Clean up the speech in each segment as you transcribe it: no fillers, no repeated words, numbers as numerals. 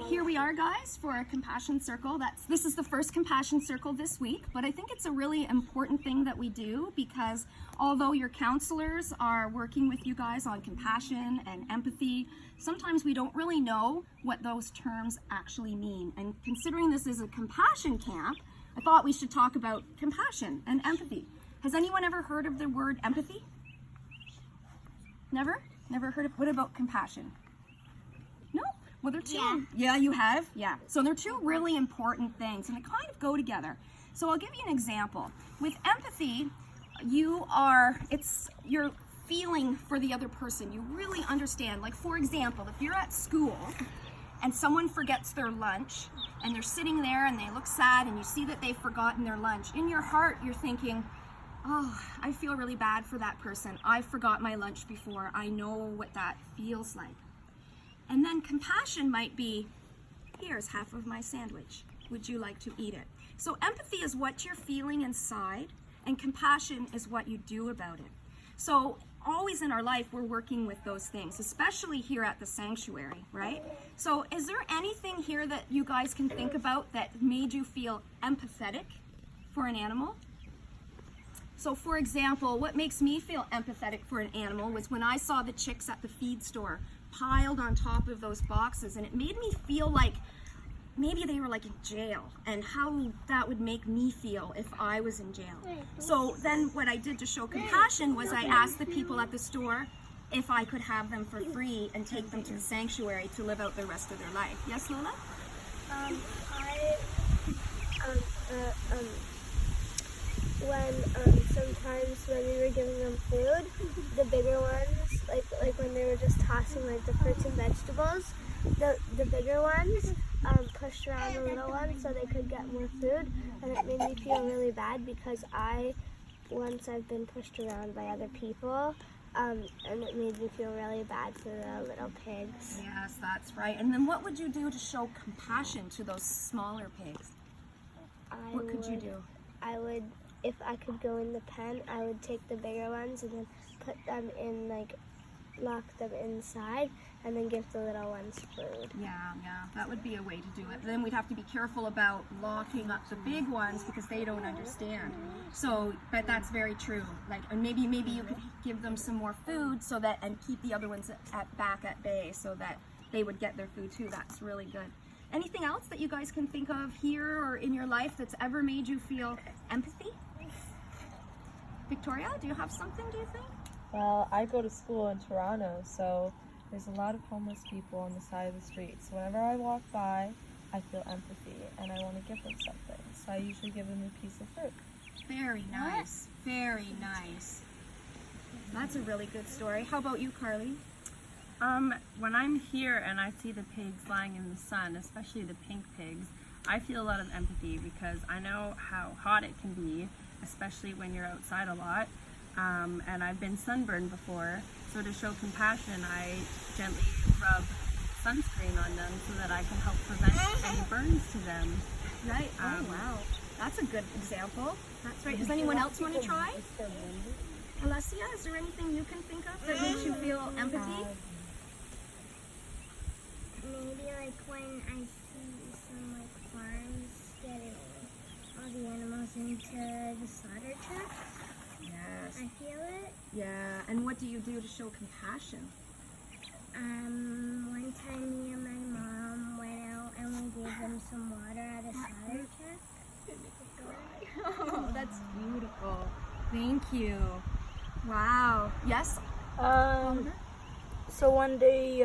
here we are, guys, for a compassion circle. This is the first compassion circle this week, but I think it's a really important thing that we do because although your counselors are working with you guys on compassion and empathy, sometimes we don't really know what those terms actually mean. And considering this is a compassion camp, I thought we should talk about compassion and empathy. Has anyone ever heard of the word empathy? Never? Never heard of, what about compassion? No? Well, they're two. Yeah, you have? Yeah. So they're two really important things and they kind of go together. So I'll give you an example. With empathy, you're feeling for the other person. You really understand. Like, for example, if you're at school and someone forgets their lunch and they're sitting there and they look sad and you see that they've forgotten their lunch, in your heart you're thinking, oh, I feel really bad for that person. I forgot my lunch before. I know what that feels like. And then compassion might be, here's half of my sandwich. Would you like to eat it? So empathy is what you're feeling inside, and compassion is what you do about it. So always in our life, we're working with those things, especially here at the sanctuary, right? So is there anything here that you guys can think about that made you feel empathetic for an animal? So for example, what makes me feel empathetic for an animal was when I saw the chicks at the feed store piled on top of those boxes, and it made me feel like maybe they were like in jail and how that would make me feel if I was in jail. So then what I did to show compassion was I asked the people at the store if I could have them for free and take them to the sanctuary to live out the rest of their life. Yes, Lola? Sometimes when we were giving them food, the bigger ones, like when they were just tossing like the fruits and vegetables, the bigger ones pushed around the little ones so they could get more food, and it made me feel really bad because once I've been pushed around by other people, and it made me feel really bad for the little pigs. Yes, that's right. And then what would you do to show compassion to those smaller pigs? What could you do? I would, if I could go in the pen, I would take the bigger ones and then put them in, lock them inside and then give the little ones food. Yeah, that would be a way to do it. But then we'd have to be careful about locking up the big ones because they don't understand. So, but that's very true. And maybe you could give them some more food so that, and keep the other ones back at bay so that they would get their food too. That's really good. Anything else that you guys can think of here or in your life that's ever made you feel empathy? Victoria, do you have something, do you think? Well, I go to school in Toronto, so there's a lot of homeless people on the side of the street. So whenever I walk by, I feel empathy and I want to give them something. So I usually give them a piece of fruit. Very nice. Very nice. That's a really good story. How about you, Carly? When I'm here and I see the pigs lying in the sun, especially the pink pigs, I feel a lot of empathy because I know how hot it can be, especially when you're outside a lot. And I've been sunburned before, so to show compassion, I gently rub sunscreen on them so that I can help prevent any burns to them. Right. Oh, wow. That's a good example. That's right. Does anyone else want to try? Alessia, is there anything you can think of that makes you feel empathy? Maybe when I see some farms getting all the animals into the slaughter truck. Yes. I feel it. Yeah. And what do you do to show compassion? One time me and my mom went out and we gave them some water at a slaughter truck. Oh, that's beautiful. Thank you. Wow. Yes? So one day,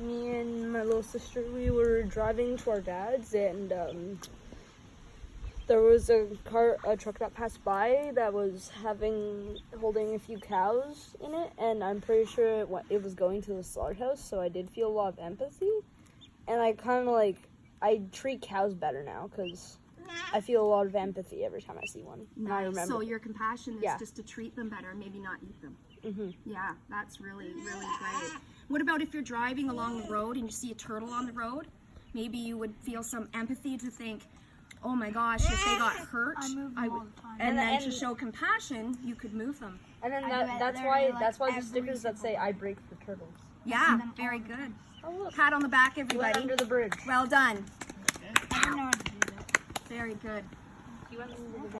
me and my little sister, we were driving to our dad's, and there was a truck that passed by that was holding a few cows in it, and I'm pretty sure it was going to the slaughterhouse, so I did feel a lot of empathy, and I kind of I treat cows better now, because I feel a lot of empathy every time I see one. Nice. I remember. So your compassion is Yeah. just to treat them better, maybe not eat them. Mm-hmm. Yeah, that's really, really great. What about if you're driving along the road and you see a turtle on the road? Maybe you would feel some empathy to think, oh my gosh, if they got hurt, I would. And then to show compassion, you could move them. And then that's why the stickers that say "I break for turtles." Yeah, very good. Oh, look. Pat on the back, Went everybody. under the bridge. Well done. I don't know how to do that. Very good.